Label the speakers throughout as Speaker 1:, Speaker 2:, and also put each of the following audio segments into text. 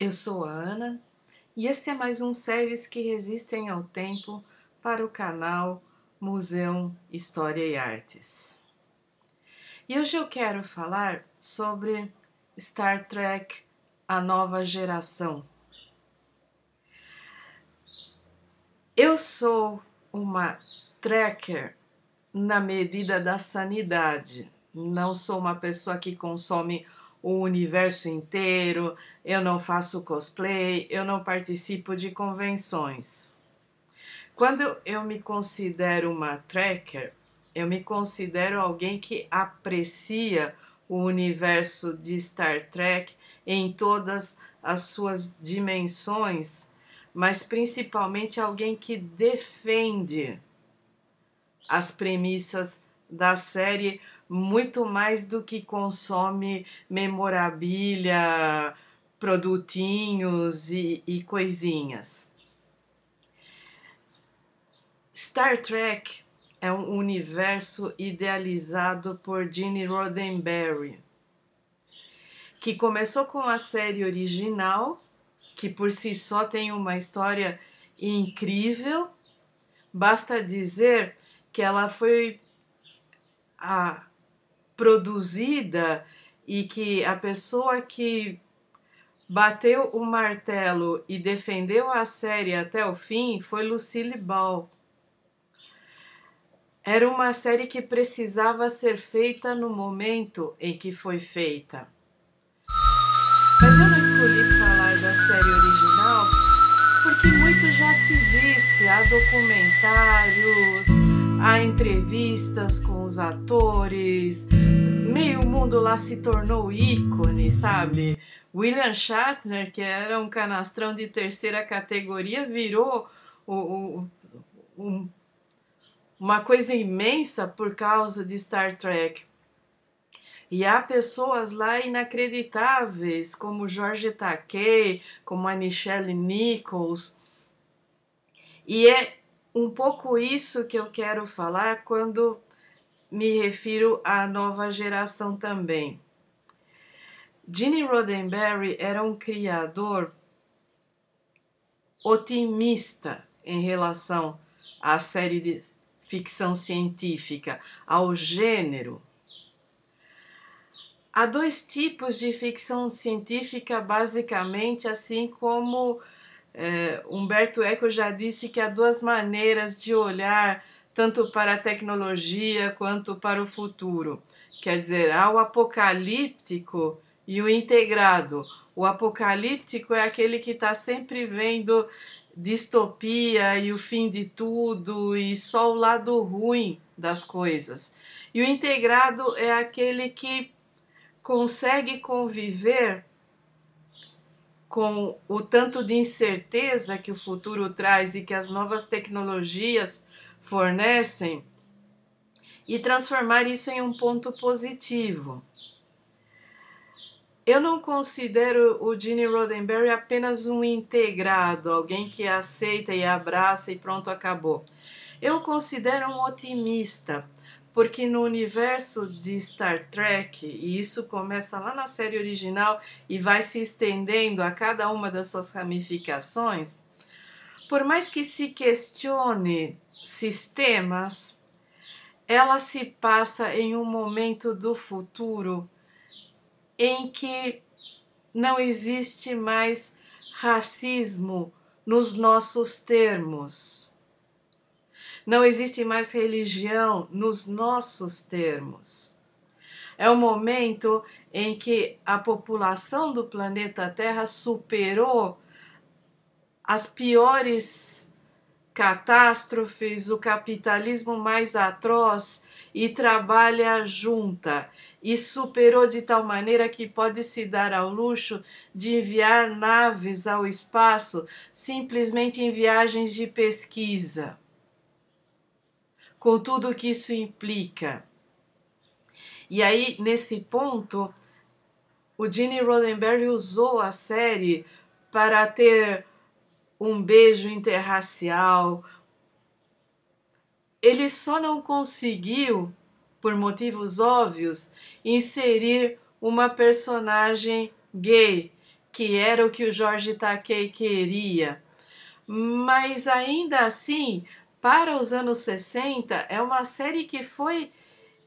Speaker 1: Eu sou a Ana e esse é mais um Séries que Resistem ao Tempo para o canal Museu História e Artes. E hoje eu quero falar sobre Star Trek, a nova geração. Eu sou uma trekker na medida da sanidade. Não sou uma pessoa que consome o universo inteiro, eu não faço cosplay, eu não participo de convenções. Quando eu me considero uma trekker, eu me considero alguém que aprecia o universo de Star Trek em todas as suas dimensões, mas principalmente alguém que defende as premissas da série muito mais do que consome memorabilia, produtinhos e coisinhas. Star Trek é um universo idealizado por Gene Roddenberry, que começou com a série original, que por si só tem uma história incrível. Basta dizer que ela foi produzida e que a pessoa que bateu o martelo e defendeu a série até o fim foi Lucille Ball. Era uma série que precisava ser feita no momento em que foi feita. Mas eu não escolhi falar da série original porque muito já se disse, há documentários, há entrevistas com os atores, meio mundo lá se tornou ícone, sabe? William Shatner, que era um canastrão de terceira categoria, virou uma coisa imensa por causa de Star Trek. E há pessoas lá inacreditáveis, como George Takei, como a Nichelle Nichols. E é um pouco isso que eu quero falar quando me refiro à nova geração também. Gene Roddenberry era um criador otimista em relação à série de ficção científica, ao gênero. Há dois tipos de ficção científica, basicamente, assim como Humberto Eco já disse que há duas maneiras de olhar tanto para a tecnologia quanto para o futuro. Quer dizer, há o apocalíptico e o integrado. O apocalíptico é aquele que está sempre vendo distopia e o fim de tudo e só o lado ruim das coisas. E o integrado é aquele que consegue conviver com o tanto de incerteza que o futuro traz e que as novas tecnologias fornecem e transformar isso em um ponto positivo. Eu não considero o Gene Roddenberry apenas um integrado, alguém que aceita e abraça e pronto, acabou. Eu o considero um otimista, porque no universo de Star Trek, e isso começa lá na série original e vai se estendendo a cada uma das suas ramificações, por mais que se questione sistemas, ela se passa em um momento do futuro em que não existe mais racismo nos nossos termos. Não existe mais religião nos nossos termos. É um momento em que a população do planeta Terra superou as piores catástrofes, o capitalismo mais atroz e trabalha junta. E superou de tal maneira que pode se dar ao luxo de enviar naves ao espaço simplesmente em viagens de pesquisa, com tudo o que isso implica. E aí, nesse ponto, o Gene Roddenberry usou a série para ter um beijo interracial. Ele só não conseguiu, por motivos óbvios, inserir uma personagem gay, que era o que o Jorge Takei queria. Mas ainda assim, para os anos 60, é uma série que foi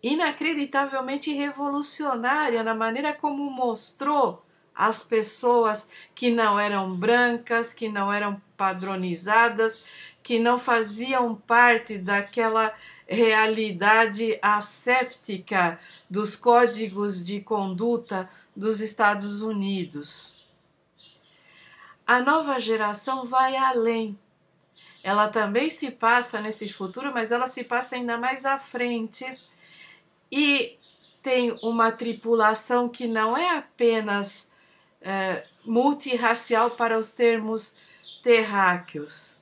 Speaker 1: inacreditavelmente revolucionária na maneira como mostrou as pessoas que não eram brancas, que não eram padronizadas, que não faziam parte daquela realidade asséptica dos códigos de conduta dos Estados Unidos. A nova geração vai além. Ela também se passa nesse futuro, mas ela se passa ainda mais à frente. E tem uma tripulação que não é apenas multirracial para os termos terráqueos.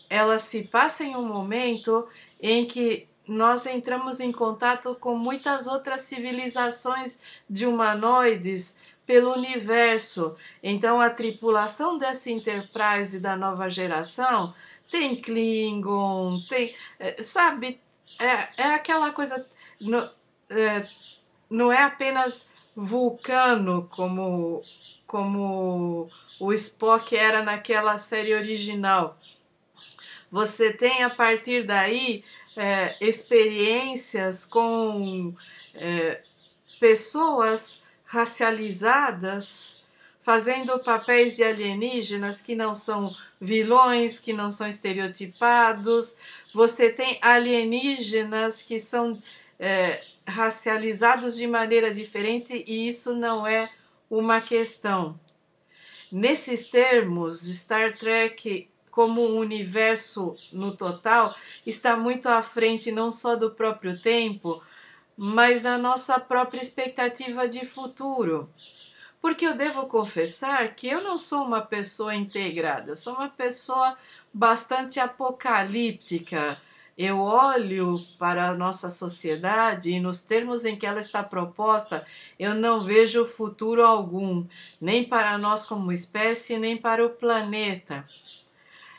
Speaker 1: Ela se passa em um momento em que nós entramos em contato com muitas outras civilizações de humanoides pelo universo. Então a tripulação dessa Enterprise da nova geração tem Klingon, tem, sabe, é aquela coisa, não é apenas vulcano como o Spock era naquela série original. Você tem a partir daí experiências com pessoas racializadas fazendo papéis de alienígenas que não são vilões, que não são estereotipados. Você tem alienígenas que são racializados de maneira diferente e isso não é uma questão. Nesses termos, Star Trek como um universo no total está muito à frente não só do próprio tempo, mas da nossa própria expectativa de futuro. Porque eu devo confessar que eu não sou uma pessoa integrada, eu sou uma pessoa bastante apocalíptica. Eu olho para a nossa sociedade e nos termos em que ela está proposta, eu não vejo futuro algum, nem para nós como espécie, nem para o planeta.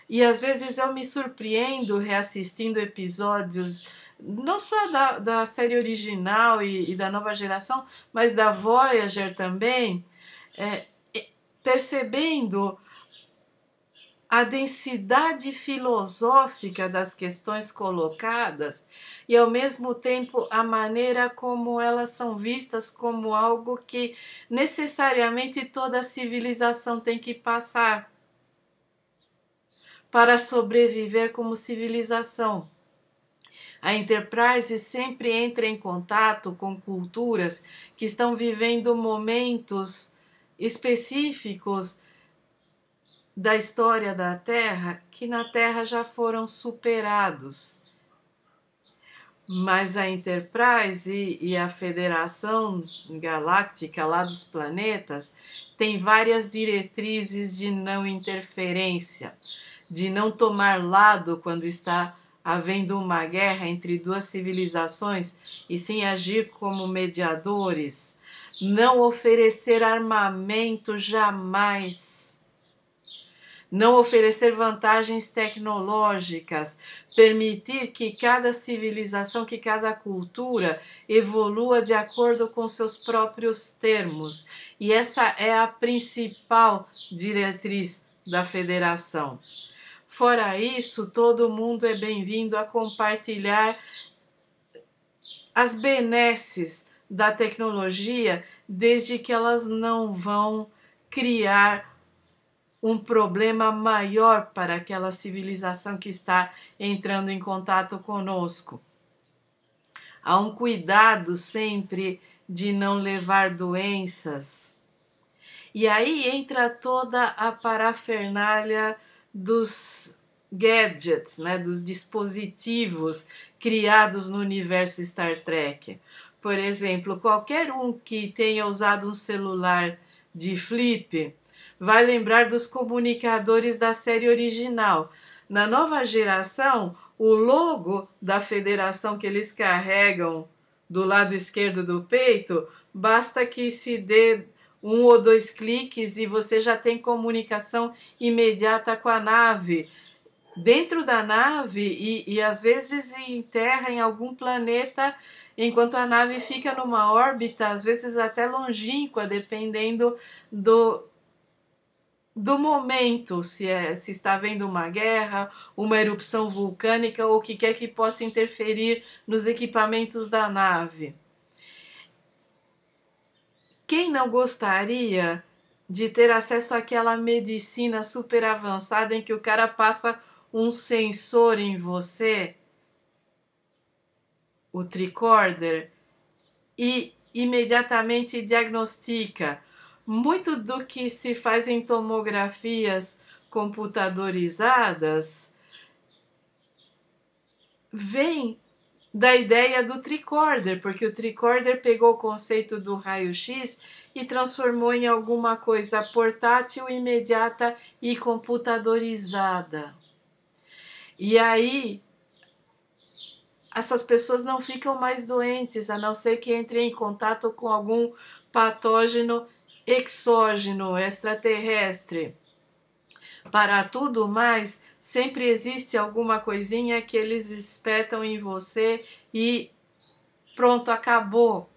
Speaker 1: E às vezes eu me surpreendo reassistindo episódios, não só da série original e da nova geração, mas da Voyager também, percebendo a densidade filosófica das questões colocadas e, ao mesmo tempo, a maneira como elas são vistas como algo que necessariamente toda civilização tem que passar para sobreviver como civilização. A Enterprise sempre entra em contato com culturas que estão vivendo momentos específicos da história da Terra que na Terra já foram superados. Mas a Enterprise e a Federação Galáctica lá dos planetas tem várias diretrizes de não interferência, de não tomar lado quando está havendo uma guerra entre duas civilizações e sim agir como mediadores, não oferecer armamento jamais, não oferecer vantagens tecnológicas, permitir que cada civilização, que cada cultura evolua de acordo com seus próprios termos. E essa é a principal diretriz da federação. Fora isso, todo mundo é bem-vindo a compartilhar as benesses da tecnologia, desde que elas não vão criar um problema maior para aquela civilização que está entrando em contato conosco. Há um cuidado sempre de não levar doenças. E aí entra toda a parafernália dos gadgets, né, dos dispositivos criados no universo Star Trek. Por exemplo, qualquer um que tenha usado um celular de flip vai lembrar dos comunicadores da série original. Na nova geração, o logo da federação que eles carregam do lado esquerdo do peito, basta que se dê 1 ou 2 cliques e você já tem comunicação imediata com a nave. Dentro da nave e às vezes em terra, em algum planeta, enquanto a nave fica numa órbita, às vezes até longínqua, dependendo do momento, se está havendo uma guerra, uma erupção vulcânica ou o que quer que possa interferir nos equipamentos da nave. Quem não gostaria de ter acesso àquela medicina super avançada em que o cara passa um sensor em você, o tricorder, e imediatamente diagnostica? Muito do que se faz em tomografias computadorizadas vem da ideia do tricorder, porque o tricorder pegou o conceito do raio-x e transformou em alguma coisa portátil, imediata e computadorizada. E aí essas pessoas não ficam mais doentes, a não ser que entrem em contato com algum patógeno exógeno, extraterrestre. Para tudo mais, sempre existe alguma coisinha que eles espetam em você e pronto, acabou.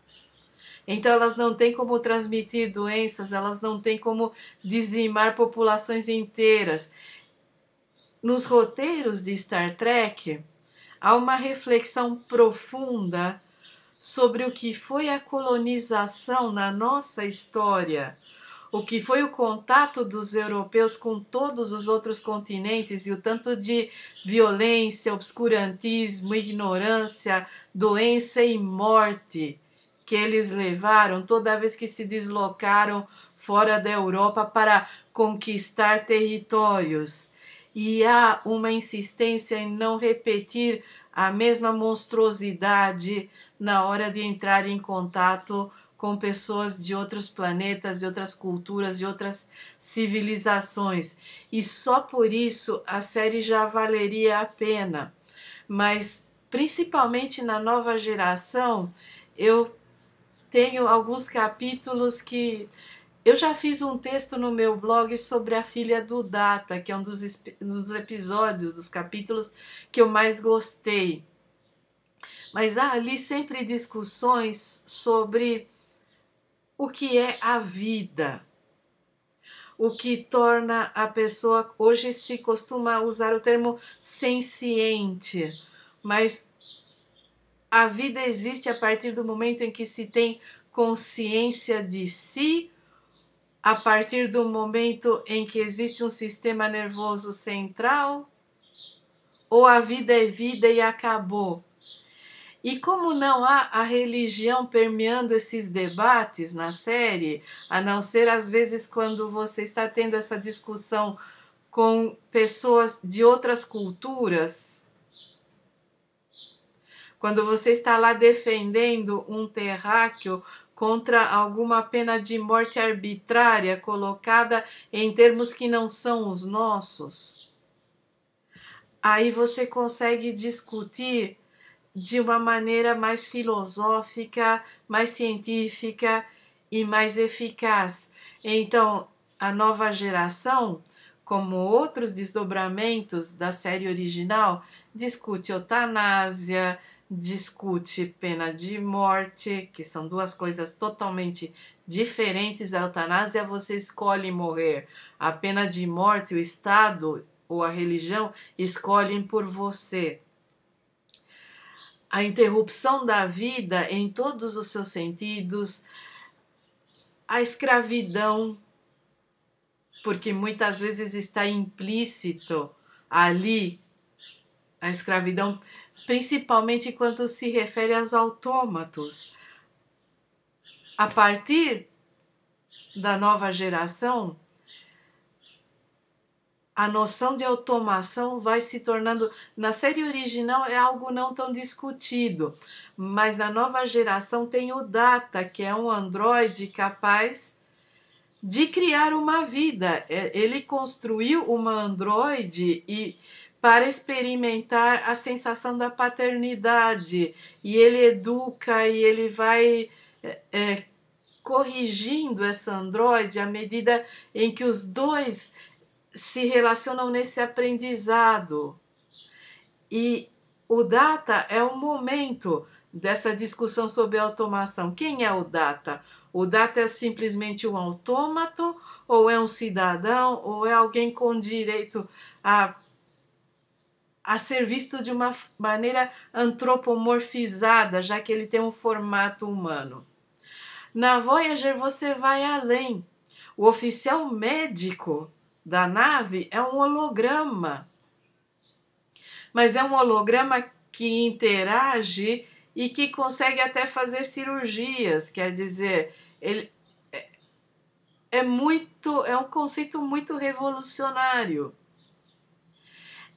Speaker 1: Então elas não têm como transmitir doenças, elas não têm como dizimar populações inteiras. Nos roteiros de Star Trek, há uma reflexão profunda sobre o que foi a colonização na nossa história, o que foi o contato dos europeus com todos os outros continentes e o tanto de violência, obscurantismo, ignorância, doença e morte que eles levaram toda vez que se deslocaram fora da Europa para conquistar territórios. E há uma insistência em não repetir a mesma monstruosidade na hora de entrar em contato com pessoas de outros planetas, de outras culturas, de outras civilizações. E só por isso a série já valeria a pena. Mas, principalmente na nova geração, eu tenho alguns capítulos que eu já fiz um texto no meu blog sobre a filha do Data, que é um dos episódios, dos capítulos que eu mais gostei. Mas há ali sempre discussões sobre o que é a vida, o que torna a pessoa, hoje se costuma usar o termo senciente, mas a vida existe a partir do momento em que se tem consciência de si, a partir do momento em que existe um sistema nervoso central, ou a vida é vida e acabou. E como não há a religião permeando esses debates na série, a não ser às vezes quando você está tendo essa discussão com pessoas de outras culturas, quando você está lá defendendo um terráqueo contra alguma pena de morte arbitrária colocada em termos que não são os nossos, aí você consegue discutir de uma maneira mais filosófica, mais científica e mais eficaz. Então, a nova geração, como outros desdobramentos da série original, discute eutanásia, discute pena de morte, que são duas coisas totalmente diferentes. A eutanásia você escolhe morrer, a pena de morte o Estado ou a religião escolhem por você. A interrupção da vida em todos os seus sentidos, a escravidão, porque muitas vezes está implícito ali a escravidão, principalmente quando se refere aos autômatos. A partir da nova geração, a noção de automação vai se tornando, na série original é algo não tão discutido, mas na nova geração tem o Data, que é um androide capaz de criar uma vida. Ele construiu uma androide para experimentar a sensação da paternidade, e ele educa e ele vai corrigindo essa androide à medida em que os dois se relacionam nesse aprendizado. E o Data é o momento dessa discussão sobre automação. Quem é o Data? O Data é simplesmente um autômato, ou é um cidadão, ou é alguém com direito a ser visto de uma maneira antropomorfizada, já que ele tem um formato humano. Na Voyager você vai além. O oficial médico da nave é um holograma, mas é um holograma que interage e que consegue até fazer cirurgias, quer dizer, ele é um conceito muito revolucionário.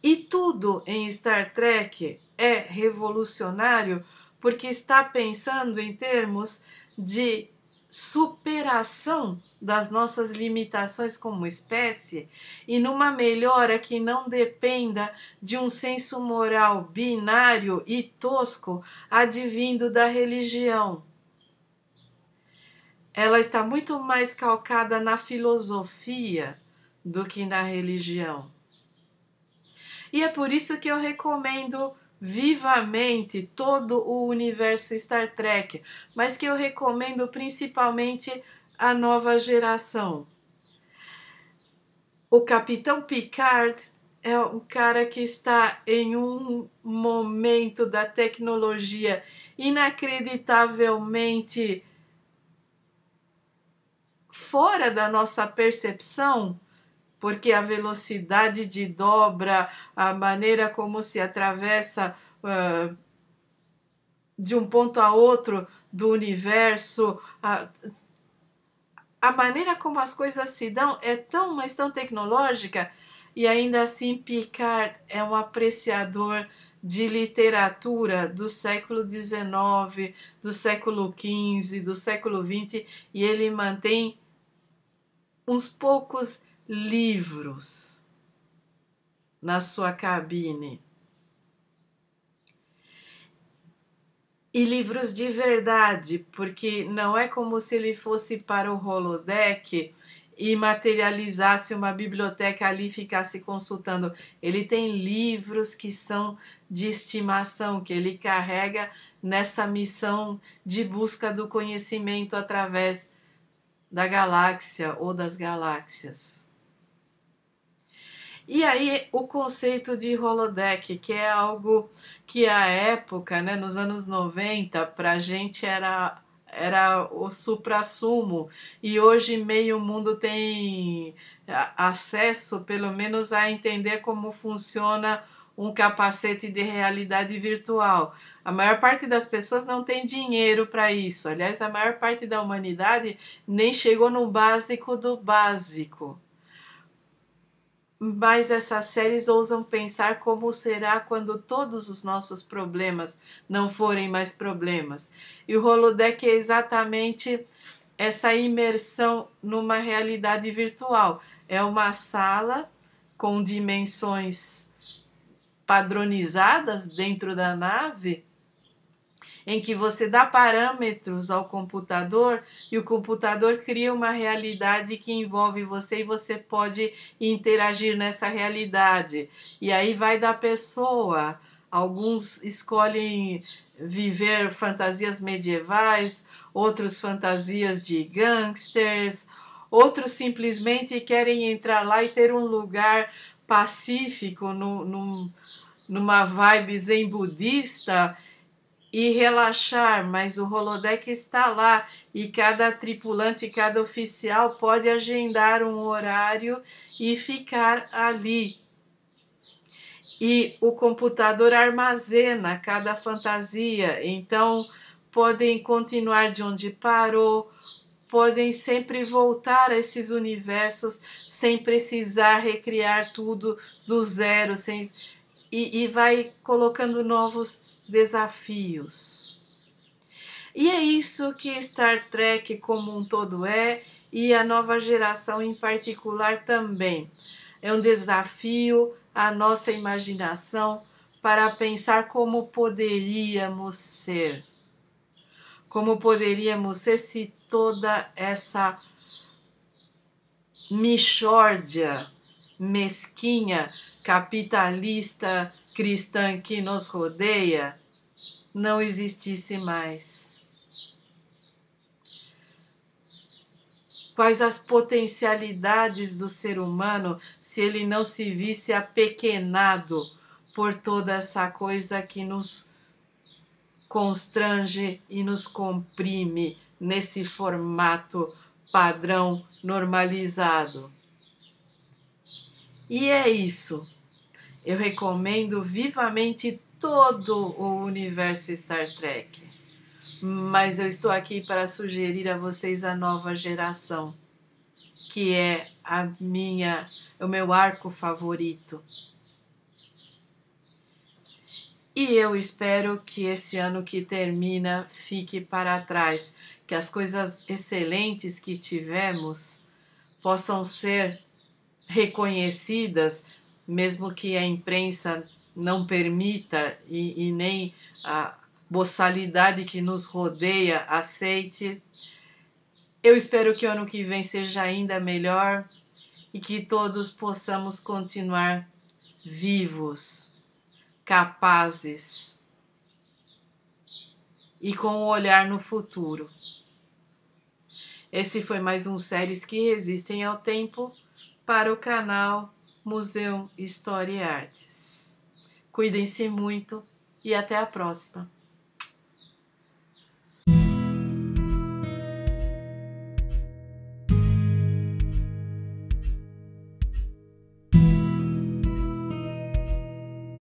Speaker 1: E tudo em Star Trek é revolucionário porque está pensando em termos de superação das nossas limitações como espécie e numa melhora que não dependa de um senso moral binário e tosco advindo da religião. Ela está muito mais calcada na filosofia do que na religião. E é por isso que eu recomendo vivamente todo o universo Star Trek, mas que eu recomendo principalmente a nova geração. O Capitão Picard é um cara que está em um momento da tecnologia inacreditavelmente fora da nossa percepção, porque a velocidade de dobra, a maneira como se atravessa de um ponto a outro do universo, a maneira como as coisas se dão é tão, mas tão tecnológica, e ainda assim Picard é um apreciador de literatura do século XIX, do século XV, do século XX, e ele mantém uns poucos livros na sua cabine. E livros de verdade, porque não é como se ele fosse para o holodeck e materializasse uma biblioteca ali e ficasse consultando. Ele tem livros que são de estimação, que ele carrega nessa missão de busca do conhecimento através da galáxia ou das galáxias. E aí o conceito de holodeck, que é algo que à época, né, nos anos 90, para a gente era o suprassumo, e hoje meio mundo tem acesso, pelo menos, a entender como funciona um capacete de realidade virtual. A maior parte das pessoas não tem dinheiro para isso. Aliás, a maior parte da humanidade nem chegou no básico do básico. Mas essas séries ousam pensar como será quando todos os nossos problemas não forem mais problemas. E o holodeck é exatamente essa imersão numa realidade virtual. É uma sala com dimensões padronizadas dentro da nave, em que você dá parâmetros ao computador e o computador cria uma realidade que envolve você e você pode interagir nessa realidade. E aí vai da pessoa. Alguns escolhem viver fantasias medievais, outros fantasias de gangsters, outros simplesmente querem entrar lá e ter um lugar pacífico, numa vibe zen budista, e relaxar, mas o holodeck está lá e cada tripulante, cada oficial pode agendar um horário e ficar ali. E o computador armazena cada fantasia, então podem continuar de onde parou, podem sempre voltar a esses universos sem precisar recriar tudo do zero, e vai colocando novos desafios. E é isso que Star Trek como um todo é, e a nova geração em particular também. É um desafio à nossa imaginação para pensar como poderíamos ser. Como poderíamos ser se toda essa mixórdia mesquinha, capitalista, cristã que nos rodeia não existisse mais? Quais as potencialidades do ser humano se ele não se visse apequenado por toda essa coisa que nos constrange e nos comprime nesse formato padrão normalizado? E é isso. Eu recomendo vivamente todo o universo Star Trek. Mas eu estou aqui para sugerir a vocês a nova geração, que é o meu arco favorito. E eu espero que esse ano que termina fique para trás, que as coisas excelentes que tivemos possam ser reconhecidas, mesmo que a imprensa não permita e nem a boçalidade que nos rodeia aceite. Eu espero que o ano que vem seja ainda melhor e que todos possamos continuar vivos, capazes e com o olhar no futuro. Esse foi mais um Séries que Resistem ao Tempo para o canal Museu História e Artes. Cuidem-se muito e até a próxima.